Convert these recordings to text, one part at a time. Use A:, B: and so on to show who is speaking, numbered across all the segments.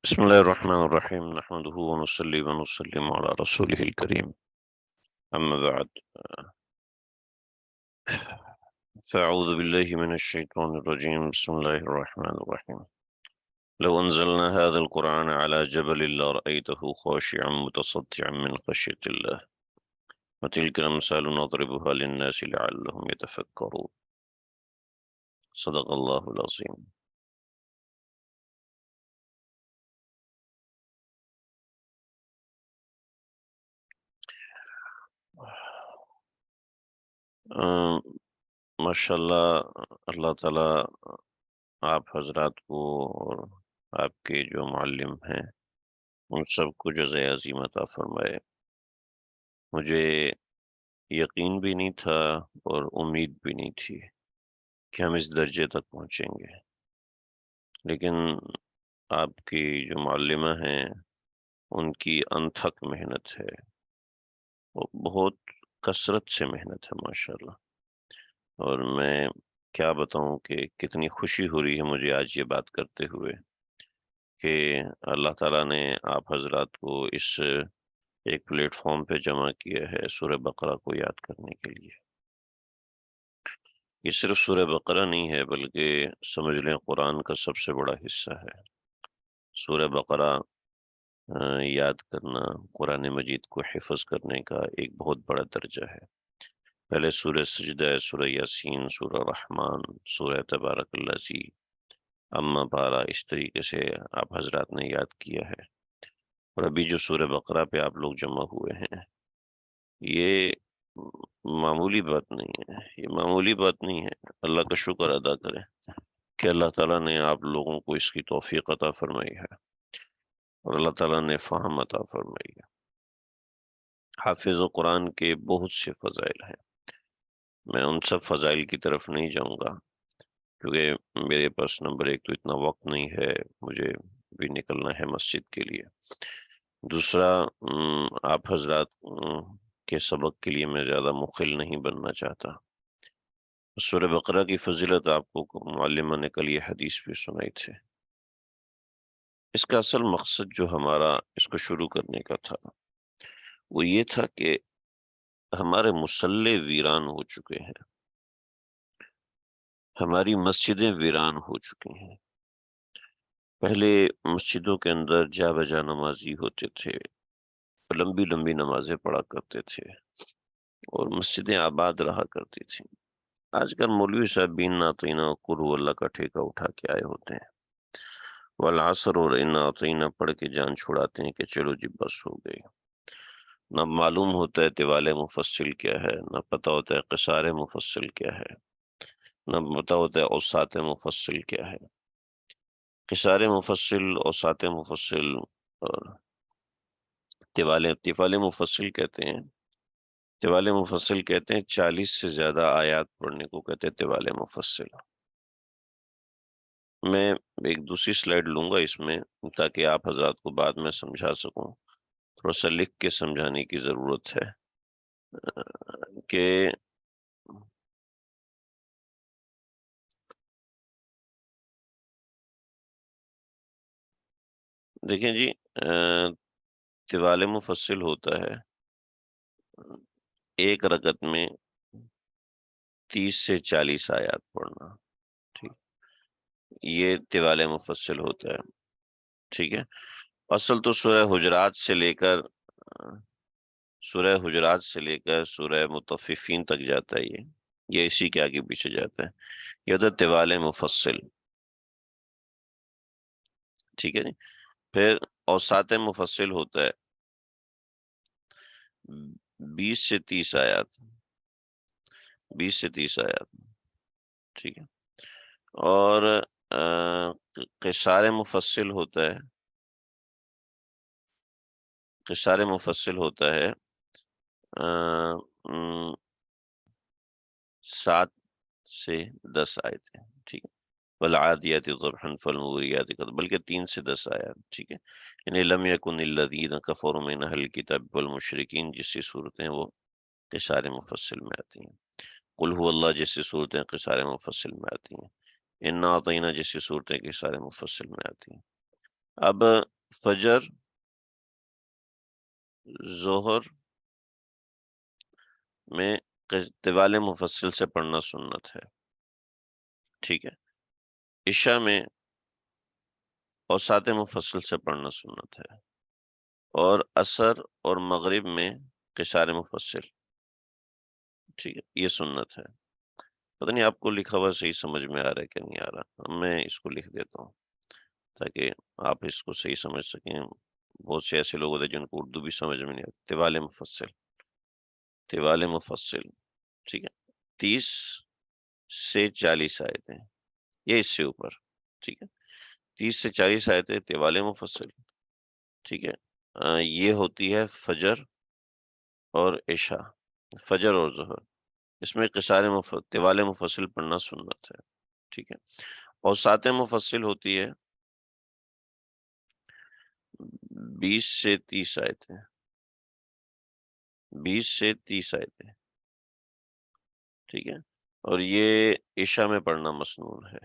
A: بسم الله الرحمن الرحيم نحمده ونصلي ونسلم على رسوله الكريم أما بعد فأعوذ بالله من الشيطان الرجيم بسم الله الرحمن الرحيم لو أنزلنا هذا القرآن على جبل لرأيته خاشعا متصدعا من خشية الله وتلك الأمثال نضربها للناس لعلهم يتفكرون صدق الله العظيم. ماشاء اللہ اللہ تعالیٰ آپ حضرات کو اور آپ کے جو معلم ہیں ان سب کو جزائے عظیم عطا فرمائے. مجھے یقین بھی نہیں تھا اور امید بھی نہیں تھی کہ ہم اس درجے تک پہنچیں گے، لیکن آپ کی جو معلمہ ہیں ان کی انتھک محنت ہے، وہ بہت کثرت سے محنت ہے ماشاءاللہ. اور میں کیا بتاؤں کہ کتنی خوشی ہو رہی ہے مجھے آج یہ بات کرتے ہوئے کہ اللہ تعالیٰ نے آپ حضرات کو اس ایک پلیٹ فارم پہ جمع کیا ہے سورہ بقرہ کو یاد کرنے کے لیے. یہ صرف سورہ بقرہ نہیں ہے بلکہ سمجھ لیں قرآن کا سب سے بڑا حصہ ہے. سورہ بقرہ یاد کرنا قرآن مجید کو حفظ کرنے کا ایک بہت بڑا درجہ ہے. پہلے سورہ سجدہ ہے، سورہ یاسین، سورہ رحمان، سورہ تبارک الذی، اما پارا، اس طریقے سے آپ حضرات نے یاد کیا ہے. اور ابھی جو سورہ بقرہ پہ آپ لوگ جمع ہوئے ہیں، یہ معمولی بات نہیں ہے، یہ معمولی بات نہیں ہے. اللہ کا شکر ادا کریں کہ اللہ تعالیٰ نے آپ لوگوں کو اس کی توفیق عطا فرمائی ہے اور اللہ تعالیٰ نے فہم عطا فرمائی ہے. حافظ و قرآن کے بہت سے فضائل ہیں، میں ان سب فضائل کی طرف نہیں جاؤں گا کیونکہ میرے پاس نمبر ایک تو اتنا وقت نہیں ہے، مجھے بھی نکلنا ہے مسجد کے لیے. دوسرا آپ حضرات کے سبق کے لیے میں زیادہ مخل نہیں بننا چاہتا. سورہ بقرہ کی فضیلت آپ کو معلمہ نے کل یہ حدیث بھی سنائی تھی. اس کا اصل مقصد جو ہمارا اس کو شروع کرنے کا تھا وہ یہ تھا کہ ہمارے مصلے ویران ہو چکے ہیں، ہماری مسجدیں ویران ہو چکی ہیں. پہلے مسجدوں کے اندر جا بجا نمازی ہوتے تھے، لمبی لمبی نمازیں پڑھا کرتے تھے اور مسجدیں آباد رہا کرتی تھیں. آج کل مولوی صاحب بین ناتینہ قل هو اللہ کا ٹھیکہ اٹھا کے آئے ہوتے ہیں، والعصر اور انا اعطینا پڑھ کے جان چھڑاتے ہیں کہ چلو جی بس ہو گئی. نہ معلوم ہوتا ہے طوال مفصل کیا ہے، نہ پتہ ہوتا ہے قصار مفصل کیا ہے، نہ پتہ ہوتا ہے اوساط مفصل کیا ہے. قصار مفصل، اوساط مفصل اور طوال مفصل کہتے ہیں. طوال مفصل کہتے ہیں 40 سے زیادہ آیات پڑھنے کو کہتے ہیں طوال مفصل. میں ایک دوسری سلائیڈ لوں گا اس میں تاکہ آپ حضرات کو بعد میں سمجھا سکوں، تھوڑا سا لکھ کے سمجھانے کی ضرورت ہے کہ دیکھیں جی طوال مفصل ہوتا ہے ایک رکعت میں 30 سے 40 آیات پڑھنا، ٹھیک، یہ طوال مفصل ہوتا ہے. ٹھیک ہے، اصل تو سورہ حجرات سے لے کر سورہ مطففین تک جاتا ہے. یہ اسی کے آگے پیچھے جاتا ہے، یہ ہوتا ہے طوال مفصل. ٹھیک ہے جی. پھر اوساط مفصل ہوتا ہے 20 سے 30 آیات، 20 سے 30 آیات. ٹھیک ہے. اور قصار مفصل ہوتا ہے، قصار مفصل ہوتا ہے 7 سے 10 آیتیں. ٹھیک ہے. والعادیات ضبحا فالمغیرات قدحا، بلکہ 3 سے 10 آیات. ٹھیک ہے. یعنی لم یکن الذین کفروا من اہل الکتاب والمشرکین جیسی صورتیں وہ قصار مفصل میں آتی ہیں. قل هو اللہ جیسی صورتیں قصار مفصل میں آتی ہیں. انا اعطینا جیسی صورتیں قصار مفصل میں آتی ہیں. اب فجر، ظہر میں طوال مفصل سے پڑھنا سنت ہے، ٹھیک ہے۔ عشاء میں اوساط مفصل سے پڑھنا سنت ہے، اور عصر اور مغرب میں قصار مفصل، ٹھیک ہے، یہ سنت ہے۔ پتہ نہیں آپ کو لکھا ہوا صحیح سمجھ میں آ رہا ہے کہ نہیں آ رہا، میں اس کو لکھ دیتا ہوں تاکہ آپ اس کو صحیح سمجھ سکیں۔ بہت سے ایسے لوگ ہوتے ہیں جن کو اردو بھی سمجھ میں نہیں آتی۔ طوال مفصل، طوال مفصل، ٹھیک ہے، 30 سے 40 آیتیں یا اس سے اوپر، ٹھیک ہے، 30 سے 40 آیتیں طوال مفصل، ٹھیک ہے۔ یہ ہوتی ہے فجر اور عشاء، فجر اور ظہر، اس میں قصار طوال مفصل پڑھنا سنت ہے، ٹھیک ہے۔ اور سات مفصل ہوتی ہے 20 سے 30 آیتیں، 20 سے 30 آیتیں، ٹھیک ہے، اور یہ عشاء میں پڑھنا مسنون ہے،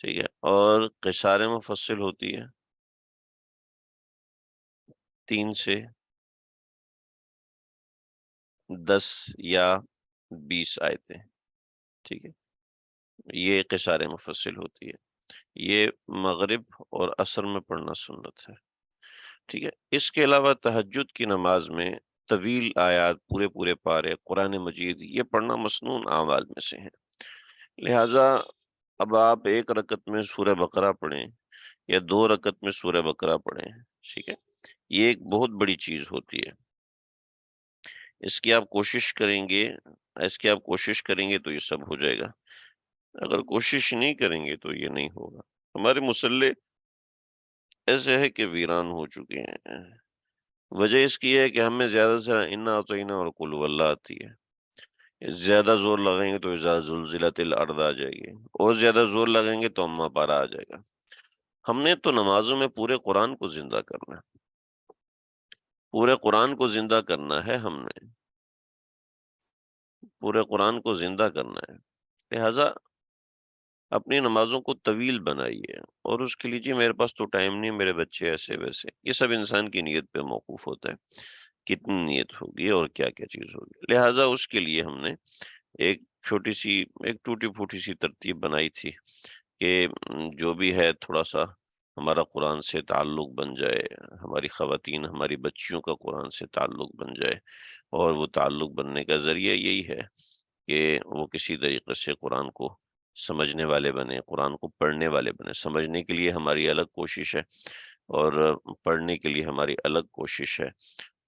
A: ٹھیک ہے۔ اور قصار مفصل ہوتی ہے 3 سے 10 یا 20 آیتیں، ٹھیک ہے، یہ قصار مفصل ہوتی ہے، یہ مغرب اور عصر میں پڑھنا سنت ہے، ٹھیک ہے۔ اس کے علاوہ تہجد کی نماز میں طویل آیات، پورے پورے پارے قرآن مجید، یہ پڑھنا مسنون اعمال میں سے ہے۔ لہٰذا اب آپ ایک رکعت میں سورہ بقرہ پڑھیں یا 2 رکعت میں سورہ بقرہ پڑھیں، ٹھیک ہے، یہ ایک بہت بڑی چیز ہوتی ہے۔ اس کی آپ کوشش کریں گے، تو یہ سب ہو جائے گا۔ اگر کوشش نہیں کریں گے تو یہ نہیں ہوگا۔ ہمارے مصلے ایسے ہے کہ ویران ہو چکے ہیں۔ وجہ اس کی ہے کہ ہمیں زیادہ سے زیادہ انا اعطینا اور قل هو اللہ آتی ہے۔ زیادہ زور لگائیں گے تو اذا زلزلت الارض آ جائے گی، اور زیادہ زور لگائیں گے تو اما پارا آ جائے گا۔ ہم نے تو نمازوں میں پورے قرآن کو زندہ کرنا ہے، پورے قرآن کو زندہ کرنا ہے، ہم نے پورے قرآن کو زندہ کرنا ہے۔ لہٰذا اپنی نمازوں کو طویل بنائیے، اور اس کے لیجیے میرے پاس تو ٹائم نہیں، میرے بچے ایسے ویسے، یہ سب انسان کی نیت پہ موقوف ہوتا ہے، کتنی نیت ہوگی اور کیا کیا چیز ہوگی۔ لہٰذا اس کے لیے ہم نے ایک چھوٹی سی، ایک ٹوٹی پھوٹی سی ترتیب بنائی تھی کہ جو بھی ہے تھوڑا سا ہمارا قرآن سے تعلق بن جائے، ہماری خواتین، ہماری بچیوں کا قرآن سے تعلق بن جائے، اور وہ تعلق بننے کا ذریعہ یہی ہے کہ وہ کسی طریقے سے قرآن کو سمجھنے والے بنے، قرآن کو پڑھنے والے بنے۔ سمجھنے کے لیے ہماری الگ کوشش ہے، اور پڑھنے کے لیے ہماری الگ کوشش ہے۔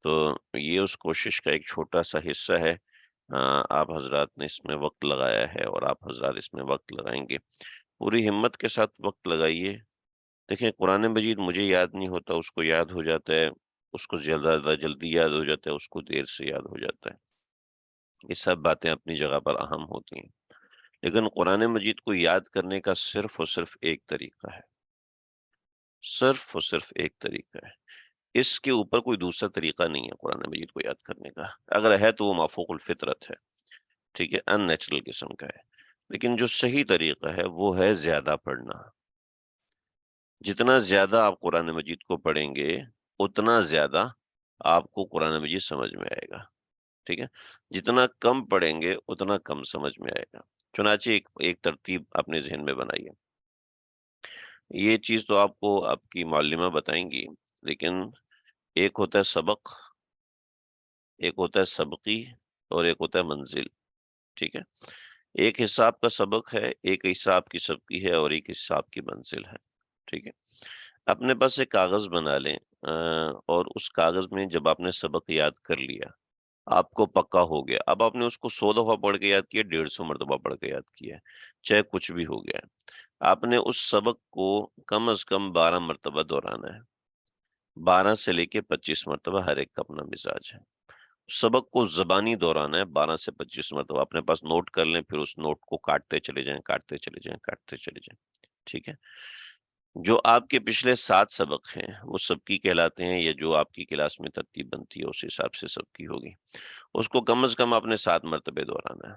A: تو یہ اس کوشش کا ایک چھوٹا سا حصہ ہے۔ آپ حضرات نے اس میں وقت لگایا ہے، اور آپ حضرات اس میں وقت لگائیں گے، پوری ہمت کے ساتھ وقت لگائیے۔ دیکھیں، قرآن مجید مجھے یاد نہیں ہوتا، اس کو یاد ہو جاتا ہے، اس کو زیادہ جلدی یاد ہو جاتا ہے، اس کو دیر سے یاد ہو جاتا ہے۔ یہ سب باتیں اپنی جگہ پر اہم ہوتی ہیں، لیکن قرآن مجید کو یاد کرنے کا صرف اور صرف ایک طریقہ ہے، صرف اور صرف ایک طریقہ ہے۔ اس کے اوپر کوئی دوسرا طریقہ نہیں ہے قرآن مجید کو یاد کرنے کا۔ اگر ہے تو وہ مافوق الفطرت ہے، ٹھیک ہے، ان نیچرل قسم کا ہے۔ لیکن جو صحیح طریقہ ہے وہ ہے زیادہ پڑھنا۔ جتنا زیادہ آپ قرآن مجید کو پڑھیں گے، اتنا زیادہ آپ کو قرآن مجید سمجھ میں آئے گا، ٹھیک ہے۔ جتنا کم پڑھیں گے اتنا کم سمجھ میں آئے گا۔ چنانچہ ایک ترتیب اپنے ذہن میں بنائیے۔ یہ چیز تو آپ کو آپ کی معلمہ بتائیں گی، لیکن ایک ہوتا ہے سبق، ایک ہوتا ہے سبقی، اور ایک ہوتا ہے منزل، ٹھیک ہے۔ ایک حساب کا سبق ہے، ایک حساب کی سبقی ہے، اور ایک حساب کی منزل ہے، ٹھیک ہے۔ اپنے پاس ایک کاغذ بنا لیں، اور اس کاغذ میں جب آپ نے سبق یاد کر لیا، آپ کو پکا ہو گیا، اب آپ نے اس کو 100 دفعہ پڑھ کے یاد کیا، 150 مرتبہ پڑھ کے یاد کیا، چاہے کچھ بھی ہو گیا، آپ نے اس سبق کو کم از کم 12 مرتبہ دہرانا ہے۔ 12 سے لے کے 25 مرتبہ، ہر ایک کا اپنا مزاج ہے۔ سبق کو زبانی دہرانا ہے 12 سے 25 مرتبہ۔ اپنے پاس نوٹ کر لیں، پھر اس نوٹ کو کاٹتے چلے جائیں، کاٹتے چلے جائیں، کاٹتے چلے جائیں، ٹھیک ہے۔ جو آپ کے پچھلے 7 سبق ہیں وہ سب کی کہلاتے ہیں، یا جو آپ کی کلاس میں ترتیب بنتی ہے اس حساب سے سب کی ہوگی، اس کو کم از کم آپ نے 7 مرتبہ دہرانا ہے۔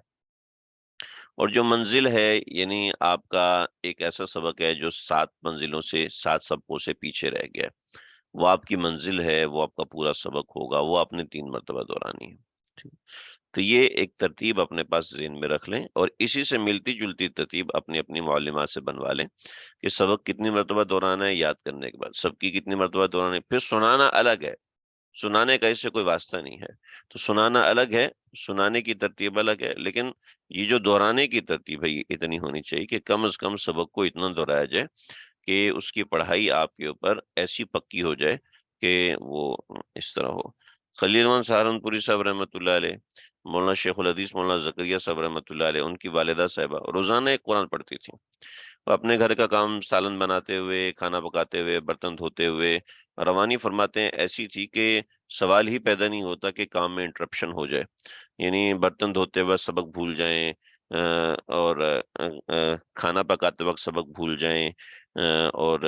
A: اور جو منزل ہے، یعنی آپ کا ایک ایسا سبق ہے جو 7 منزلوں سے، 7 سبقوں سے پیچھے رہ گیا ہے، وہ آپ کی منزل ہے، وہ آپ کا پورا سبق ہوگا، وہ آپ نے 3 مرتبہ دہرانی ہے۔ ٹھیک، تو یہ ایک ترتیب اپنے پاس ذہن میں رکھ لیں، اور اسی سے ملتی جلتی ترتیب اپنی اپنی معلومات سے بنوا لیں کہ سبق کتنی مرتبہ دہرانا ہے، یاد کرنے کے بعد سب کی کتنی مرتبہ دہرانا ہے، پھر سنانا الگ ہے۔ سنانے کا اس سے کوئی واسطہ نہیں ہے، تو سنانا الگ ہے، سنانے کی ترتیب الگ ہے، لیکن یہ جو دہرانے کی ترتیب ہے یہ اتنی ہونی چاہیے کہ کم از کم سبق کو اتنا دہرایا جائے کہ اس کی پڑھائی آپ کے اوپر ایسی پکی ہو جائے کہ وہ اس طرح ہو۔ خلیل رحمان سہارنپوری صاحب رحمۃ اللہ علیہ، مولانا شیخ الحدیث مولانا زکریا صاحب رحمۃ اللہ علیہ، ان کی والدہ صاحبہ روزانہ ایک قرآن پڑھتی تھی۔ وہ اپنے گھر کا کام سالن بناتے ہوئے، کھانا پکاتے ہوئے، برتن دھوتے ہوئے روانی فرماتے ہیں ایسی تھی کہ سوال ہی پیدا نہیں ہوتا کہ کام میں انٹرپشن ہو جائے، یعنی برتن دھوتے وقت سبق بھول جائیں، اور کھانا پکاتے وقت سبق بھول جائیں، اور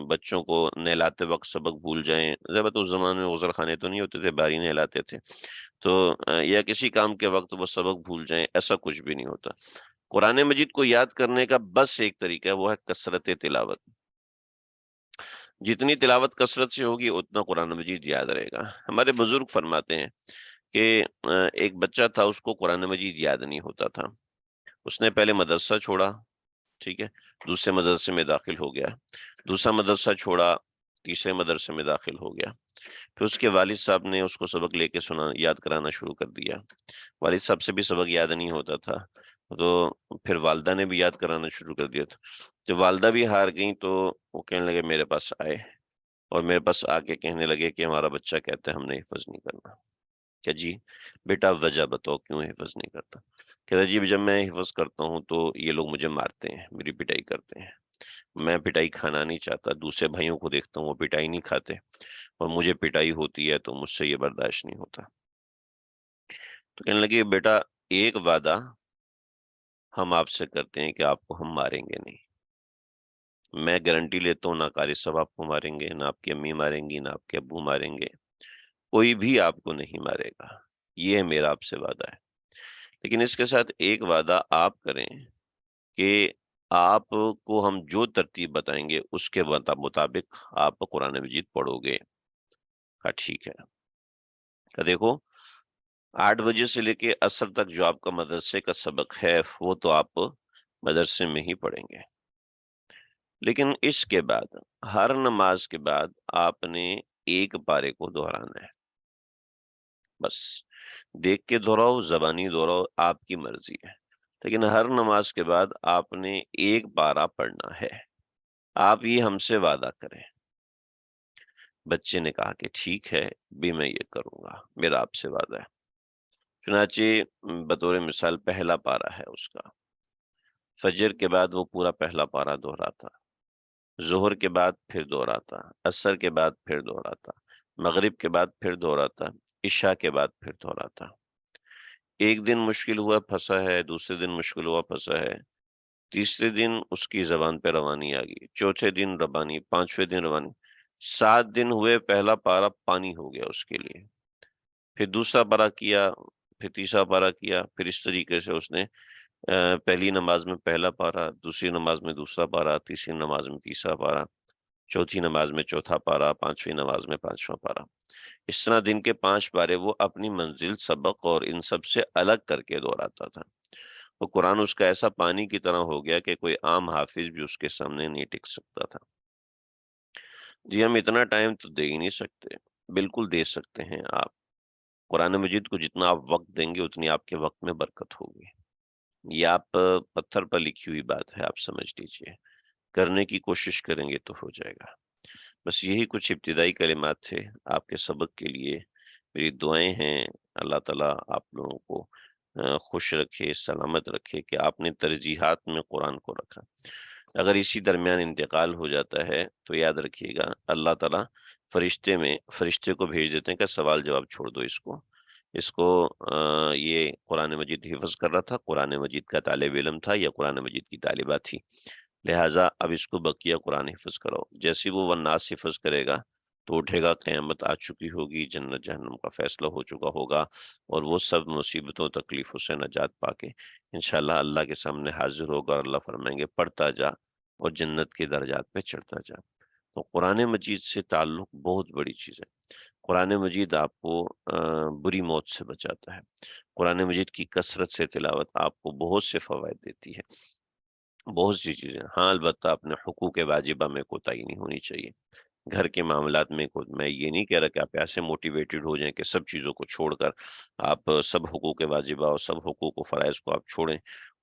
A: بچوں کو نہلاتے وقت سبق بھول جائیں۔ البتہ اس زمانے میں غسل خانے تو نہیں ہوتے تھے، باری نہلاتے تھے، تو یا کسی کام کے وقت وہ سبق بھول جائیں، ایسا کچھ بھی نہیں ہوتا۔ قرآن مجید کو یاد کرنے کا بس ایک طریقہ ہے، وہ ہے کثرت تلاوت۔ جتنی تلاوت کثرت سے ہوگی اتنا قرآن مجید یاد رہے گا۔ ہمارے بزرگ فرماتے ہیں کہ ایک بچہ تھا، اس کو قرآن مجید یاد نہیں ہوتا تھا، اس نے پہلے مدرسہ چھوڑا، ٹھیک ہے، دوسرے مدرسے میں داخل ہو گیا، دوسرا مدرسہ چھوڑا، تیسرے مدرسے میں داخل ہو گیا، پھر اس کے والد صاحب نے اس کو سبق لے کے یاد کرانا شروع کر دیا۔ والد صاحب سے بھی سبق یاد نہیں ہوتا تھا، تو پھر والدہ نے بھی یاد کرانا شروع کر دیا تھا۔ جب والدہ بھی ہار گئیں تو وہ کہنے لگے میرے پاس آئے، اور میرے پاس آ کے کہنے لگے کہ ہمارا بچہ کہتا ہے ہم نے حفظ نہیں کرنا۔ کہ جی بیٹا وجہ بتاؤ کیوں حفظ نہیں کرتا؟ کہتا جی جب میں حفظ کرتا ہوں تو یہ لوگ مجھے مارتے ہیں، میری پٹائی کرتے ہیں، میں پٹائی کھانا نہیں چاہتا، دوسرے بھائیوں کو دیکھتا ہوں وہ پٹائی نہیں کھاتے، اور مجھے پٹائی ہوتی ہے تو مجھ سے یہ برداشت نہیں ہوتا۔ تو کہنے لگے بیٹا ایک وعدہ ہم آپ سے کرتے ہیں کہ آپ کو ہم ماریں گے نہیں، میں گارنٹی لیتا ہوں نہ قاری صاحب آپ کو ماریں گے، نہ آپ کی امی ماریں گی، نہ آپ کے ابو ماریں گے، کوئی بھی آپ کو نہیں مارے گا، یہ ہے میرا آپ سے وعدہ ہے۔ لیکن اس کے ساتھ ایک وعدہ آپ کریں کہ آپ کو ہم جو ترتیب بتائیں گے اس کے مطابق آپ قرآن مجید پڑھو گے۔ کہا ٹھیک ہے۔ کہ دیکھو 8 بجے سے لے کے عصر تک جو آپ کا مدرسے کا سبق ہے وہ تو آپ مدرسے میں ہی پڑھیں گے، لیکن اس کے بعد ہر نماز کے بعد آپ نے ایک پارے کو دہرانا ہے، بس دیکھ کے دہراؤ، زبانی دہراؤ، آپ کی مرضی ہے، لیکن ہر نماز کے بعد آپ نے ایک پارا پڑھنا ہے۔ آپ یہ ہم سے وعدہ کریں۔ بچے نے کہا کہ ٹھیک ہے بھی میں یہ کروں گا، میرا آپ سے وعدہ ہے۔ چنانچہ بطور مثال پہلا پارا ہے اس کا، فجر کے بعد وہ پورا پہلا پارا دہراتا، ظہر کے بعد پھر دہراتا، عصر کے بعد پھر دہراتا، مغرب کے بعد پھر دہراتا، عشاء کے بعد پھر دہراتا۔ ایک دن مشکل ہوا پھنسا ہے، دوسرے دن مشکل ہوا پھنسا ہے، تیسرے دن اس کی زبان پہ روانی آ گئی، چوتھے دن ربانی، پانچویں دن روانی، 7 دن ہوئے پہلا پارا پانی ہو گیا اس کے لیے، پھر دوسرا پارا کیا، پھر تیسرا پارا کیا، پھر اس طریقے سے اس نے پہلی نماز میں پہلا پارا، دوسری نماز میں دوسرا پارا، تیسری نماز میں تیسرا پارا، چوتھی نماز میں چوتھا پارا، پانچویں نماز میں پانچواں پارا۔ اس طرح دن کے 5 پارے وہ اپنی منزل، سبق اور ان سب سے الگ کر کے دہراتا تھا۔ وہ قرآن اس کا ایسا پانی کی طرح ہو گیا کہ کوئی عام حافظ بھی اس کے سامنے نہیں ٹک سکتا تھا۔ جی ہم اتنا ٹائم تو دے ہی نہیں سکتے، بالکل دے سکتے ہیں آپ۔ قرآن مجید کو جتنا آپ وقت دیں گے اتنی آپ کے وقت میں برکت ہوگی۔ یہ آپ پتھر پر لکھی ہوئی بات ہے، آپ سمجھ لیجئے، کرنے کی کوشش کریں گے تو ہو جائے گا۔ بس یہی کچھ ابتدائی کلمات تھے آپ کے سبق کے لیے۔ میری دعائیں ہیں اللہ تعالیٰ آپ لوگوں کو خوش رکھے، سلامت رکھے کہ آپ نے ترجیحات میں قرآن کو رکھا۔ اگر اسی درمیان انتقال ہو جاتا ہے تو یاد رکھیے گا اللہ تعالیٰ فرشتے کو بھیج دیتے ہیں کہ سوال جواب چھوڑ دو اس کو یہ قرآن مجید حفظ کر رہا تھا، قرآن مجید کا طالب علم تھا یا قرآن مجید کی طالبہ تھی، لہٰذا اب اس کو بقیہ قرآن حفظ کرو۔ جیسے وہ والناس حفظ کرے گا تو اٹھے گا، قیامت آ چکی ہوگی، جنت جہنم کا فیصلہ ہو چکا ہوگا، اور وہ سب مصیبتوں تکلیفوں سے نجات پا کے انشاءاللہ اللہ کے سامنے حاضر ہوگا، اور اللہ فرمائیں گے پڑھتا جا اور جنت کے درجات پہ چڑھتا جا۔ تو قرآن مجید سے تعلق بہت بڑی چیز ہے۔ قرآن مجید آپ کو بری موت سے بچاتا ہے۔ قرآن مجید کی کثرت سے تلاوت آپ کو بہت سے فوائد دیتی ہے، بہت سی چیزیں۔ ہاں البتہ اپنے حقوق واجبہ میں کوتاہی نہیں ہونی چاہیے۔ گھر کے معاملات میں میں یہ نہیں کہہ رہا کہ آپ ایسے موٹیویٹڈ ہو جائیں کہ سب چیزوں کو چھوڑ کر آپ سب حقوق واجبہ اور سب حقوق و فرائض کو آپ چھوڑیں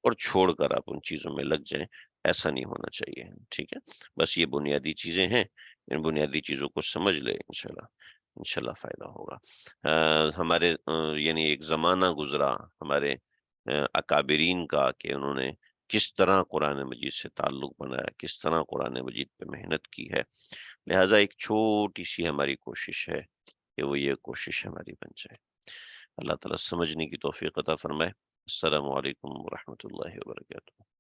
A: اور چھوڑ کر آپ ان چیزوں میں لگ جائیں۔ ایسا نہیں ہونا چاہیے، ٹھیک ہے؟ بس یہ بنیادی چیزیں ہیں، ان بنیادی چیزوں کو سمجھ لیں، انشاءاللہ فائدہ ہوگا۔ ہمارے یعنی ایک زمانہ گزرا ہمارے اکابرین کا کہ انہوں نے کس طرح قرآن مجید سے تعلق بنایا، کس طرح قرآن مجید پہ محنت کی ہے۔ لہٰذا ایک چھوٹی سی ہماری کوشش ہے کہ وہ یہ کوشش ہماری بن جائے۔ اللہ تعالیٰ سمجھنے کی توفیق عطا فرمائے۔ السلام علیکم ورحمۃ اللہ وبرکاتہ۔